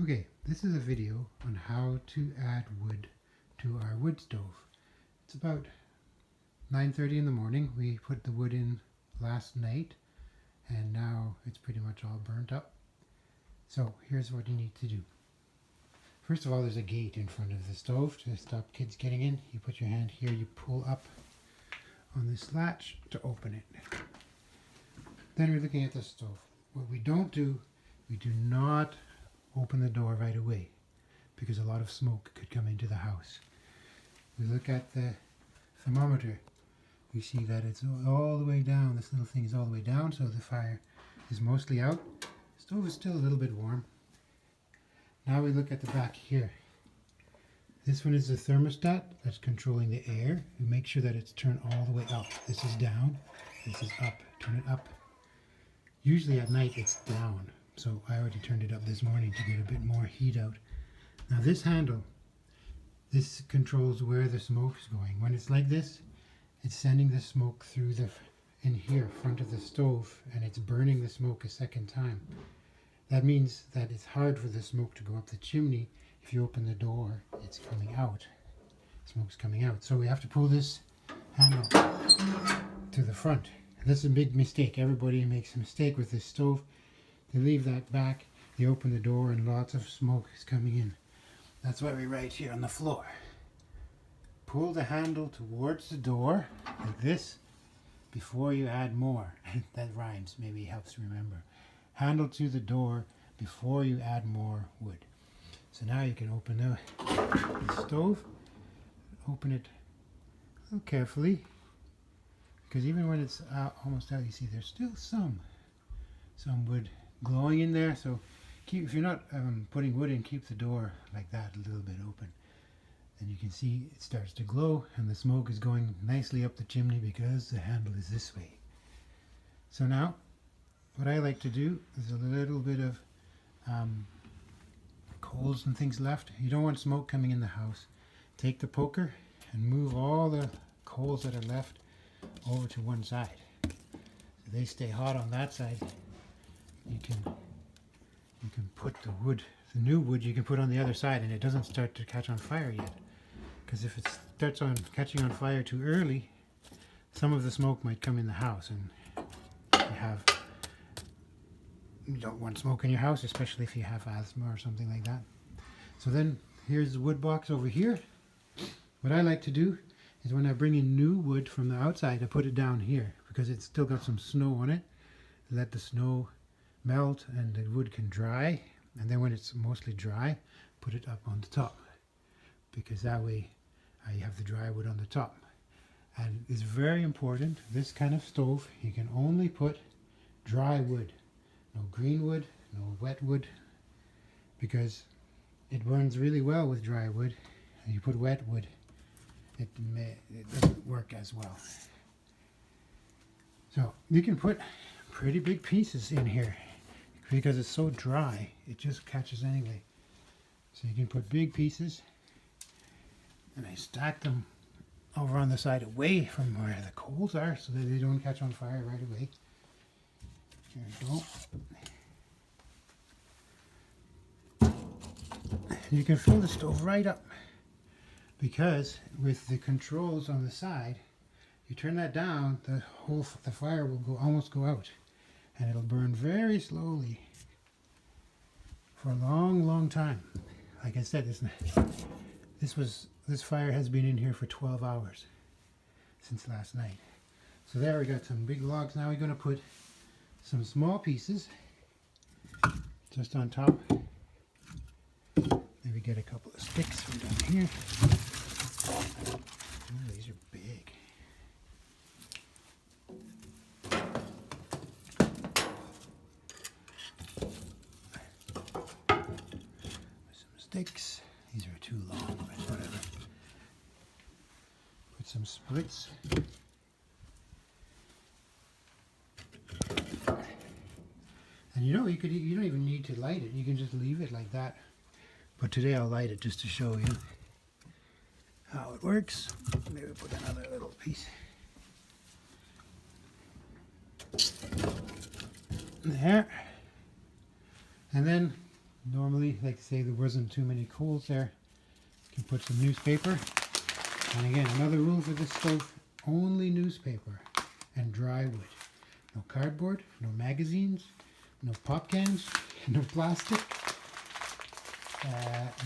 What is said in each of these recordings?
Okay, this is a video on how to add wood to our wood stove. It's about 9:30 in the morning. We put the wood in last night and now it's pretty much all burnt up. So here's what you need to do. First of all, there's a gate in front of the stove to stop kids getting in. You put your hand here, you pull up on this latch to open it. Then we're looking at the stove. What we don't do, we do not open the door right away because a lot of smoke could come into the house. We look at the thermometer. We see that it's all the way down. This little thing is all the way down, so the fire is mostly out. The stove is still a little bit warm. Now we look at the back here. This one is the thermostat that's controlling the air. We make sure that it's turned all the way up. This is down, this is up. Turn it up. Usually at night it's down, so I already turned it up this morning to get a bit more heat out. Now this handle, this controls where the smoke is going. When it's like this, it's sending the smoke through the in here, front of the stove, and it's burning the smoke a second time. That means that it's hard for the smoke to go up the chimney. If you open the door, it's coming out. Smoke's coming out. So we have to pull this handle to the front. This is a big mistake. Everybody makes a mistake with this stove. They leave that back, they open the door, and lots of smoke is coming in. That's why we write here on the floor. Pull the handle towards the door, like this, before you add more. That rhymes, maybe helps remember. Handle to the door before you add more wood. So now you can open the stove. Open it a little carefully, because even when it's almost out, you see there's still some wood glowing in there. So if you're not putting wood in, keep the door like that a little bit open. Then you can see it starts to glow and the smoke is going nicely up the chimney because the handle is this way. So now what I like to do is a little bit of coals and things left. You don't want smoke coming in the house. Take the poker and move all the coals that are left over to one side. So they stay hot on that side. You can put the wood, the new wood you can put on the other side, and it doesn't start to catch on fire yet. Because if it starts on catching on fire too early, some of the smoke might come in the house, and you don't want smoke in your house, especially if you have asthma or something like that. So then here's the wood box over here. What I like to do is when I bring in new wood from the outside, I put it down here because it's still got some snow on it. Let the snow melt and the wood can dry, and then when it's mostly dry, put it up on the top, because that way you have the dry wood on the top. And it's very important, this kind of stove, you can only put dry wood. No green wood, no wet wood, because it burns really well with dry wood. And you put wet wood, it doesn't work as well. So you can put pretty big pieces in here because it's so dry, it just catches anyway. So you can put big pieces, and I stack them over on the side away from where the coals are so that they don't catch on fire right away. There we go. You can fill the stove right up, because with the controls on the side, you turn that down, the fire will almost go out, and it'll burn very slowly for a long time. Like I said, this fire has been in here for 12 hours since last night. So there we got some big logs. Now we're going to put some small pieces just on top. Maybe get a couple of sticks from down here. Oh, these are big. Some sticks. These are too long, but whatever. Put some splits. And you don't even need to light it. You can just leave it like that. But today I'll light it just to show you how it works. Maybe put another little piece there. And then Normally, like say there wasn't too many coals there, you can put some newspaper. And again, another rule for this stove, only newspaper and dry wood. No cardboard, no magazines, no pop cans, no plastic.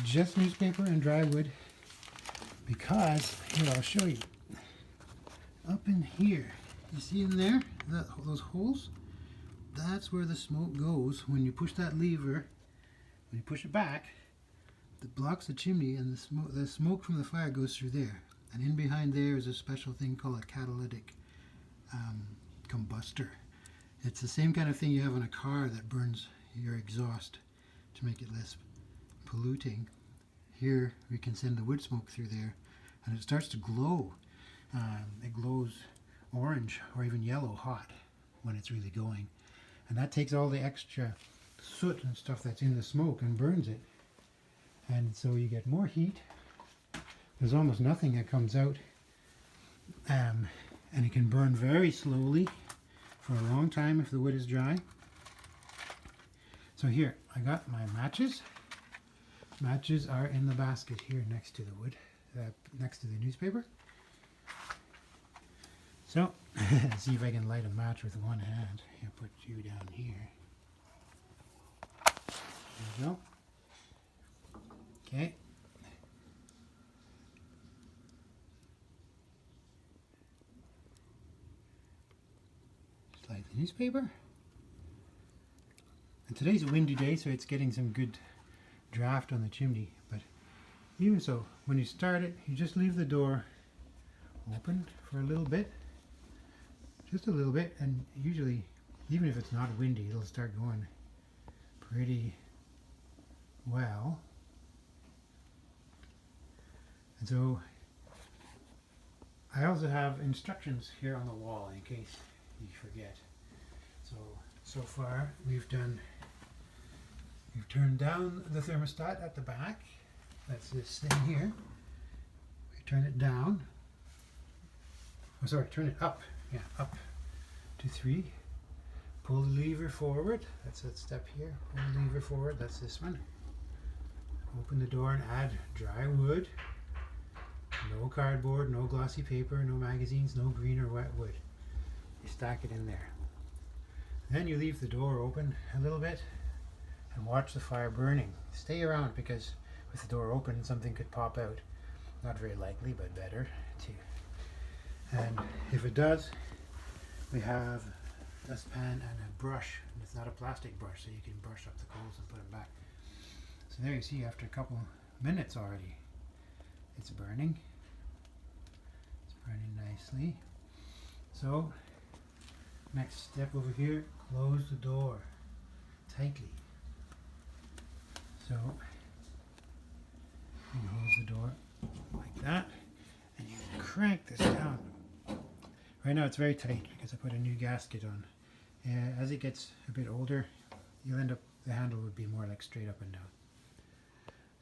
Just newspaper and dry wood. Because, here I'll show you. Up in here, you see in there, those holes? That's where the smoke goes. When you push that lever, when you push it back, it blocks the chimney and the smoke from the fire goes through there. And in behind there is a special thing called a catalytic combustor. It's the same kind of thing you have in a car that burns your exhaust to make it less polluting. Here we can send the wood smoke through there and it starts to glow. It glows orange or even yellow hot when it's really going. And that takes all the extra soot and stuff that's in the smoke and burns it. And so you get more heat. There's almost nothing that comes out. And it can burn very slowly for a long time if the wood is dry. So here, I got my matches. Matches are in the basket here next to the wood, next to the newspaper. So, see if I can light a match with one hand. I'll put you down here. There we go. Okay. Just light the newspaper. And today's a windy day, so it's getting some good draft on the chimney. But even so, when you start it, you just leave the door open for a little bit. Just a little bit, and usually, even if it's not windy, it'll start going pretty well. And so, I also have instructions here on the wall in case you forget. So far we've turned down the thermostat at the back. That's this thing here. We turn it down. Oh, sorry, turn it up. Yeah, up to 3. Pull the lever forward. That's that step here. Pull the lever forward. That's this one. Open the door and add dry wood. No cardboard, no glossy paper, no magazines, no green or wet wood. You stack it in there. Then you leave the door open a little bit and watch the fire burning. Stay around because with the door open something could pop out. Not very likely, but better too. And if it does, we have a dustpan and a brush. And it's not a plastic brush, so you can brush up the coals and put them back. So there you see, after a couple minutes already, it's burning. It's burning nicely. So, next step over here, close the door tightly. So, you close the door like that, and you crank this down. Right now it's very tight because I put a new gasket on. As it gets a bit older, you'll end up, the handle would be more like straight up and down.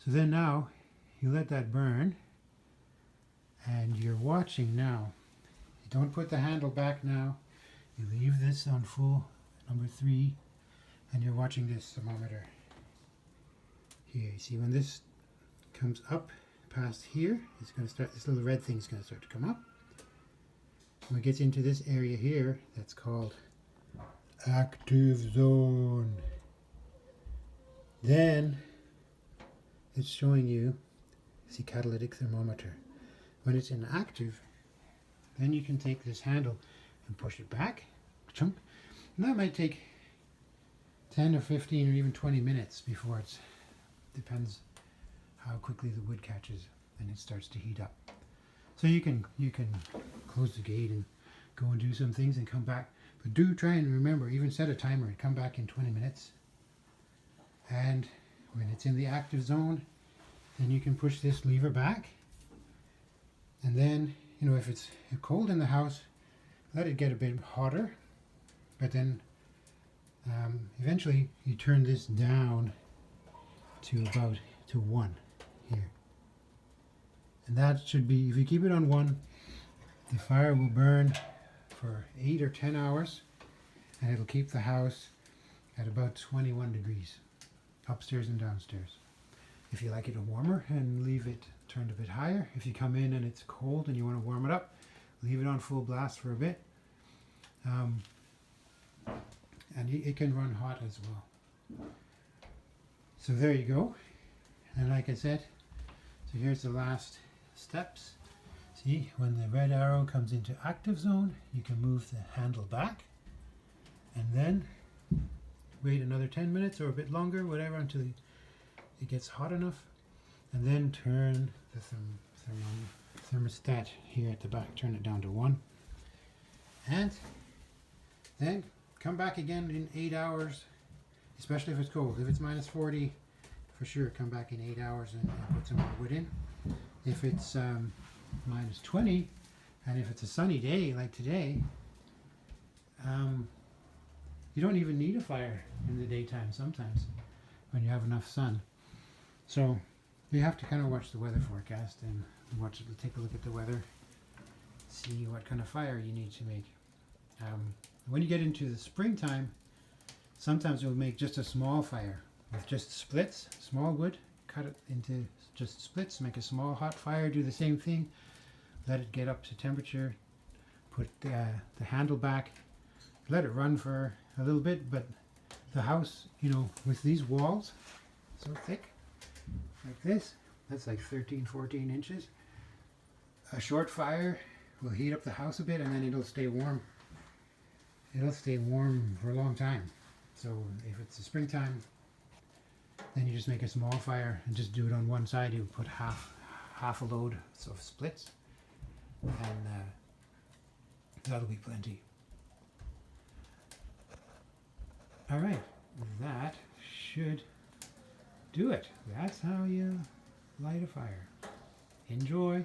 So then now, you let that burn, and you're watching now. You don't put the handle back now. You leave this on full, number 3, and you're watching this thermometer. Here, you see when this comes up past here, it's going to start, this little red thing is going to start to come up. When it gets into this area here, that's called active zone. Then it's showing you, see, catalytic thermometer. When it's inactive, then you can take this handle and push it back, chunk. And that might take 10 or 15 or even 20 minutes before it's, depends how quickly the wood catches and it starts to heat up. So you can close the gate and go and do some things and come back. But do try and remember, even set a timer and come back in 20 minutes. And when it's in the active zone, then you can push this lever back. And then, you know, if it's cold in the house, let it get a bit hotter. But then eventually you turn this down to about to 1 here. And that should be, if you keep it on 1, the fire will burn for 8 or 10 hours, and it'll keep the house at about 21 degrees. upstairs and downstairs. If you like it warmer, and leave it turned a bit higher. If you come in and it's cold and you want to warm it up, leave it on full blast for a bit. And it can run hot as well. So there you go. And like I said, so here's the last steps. See, when the red arrow comes into active zone, you can move the handle back and then wait another 10 minutes or a bit longer, whatever, until it gets hot enough, and then turn the thermostat here at the back, turn it down to 1, and then come back again in 8 hours, especially if it's cold. If it's minus 40, for sure come back in 8 hours and put some more wood in. If it's minus 20, and if it's a sunny day like today, you don't even need a fire in the daytime sometimes when you have enough sun. So you have to kind of watch the weather forecast and take a look at the weather, see what kind of fire you need to make. When you get into the springtime, sometimes we'll make just a small fire with just splits, small wood, cut it into just splits, make a small hot fire, do the same thing, let it get up to temperature, put the handle back, let it run for a little bit. But the house, you know, with these walls so thick like this, that's like 13-14 inches, a short fire will heat up the house a bit and then it'll stay warm. It'll stay warm for a long time. So if it's the springtime, then you just make a small fire and just do it on one side. You put half a load of splits, and that'll be plenty. All right, that should do it. That's how you light a fire. Enjoy.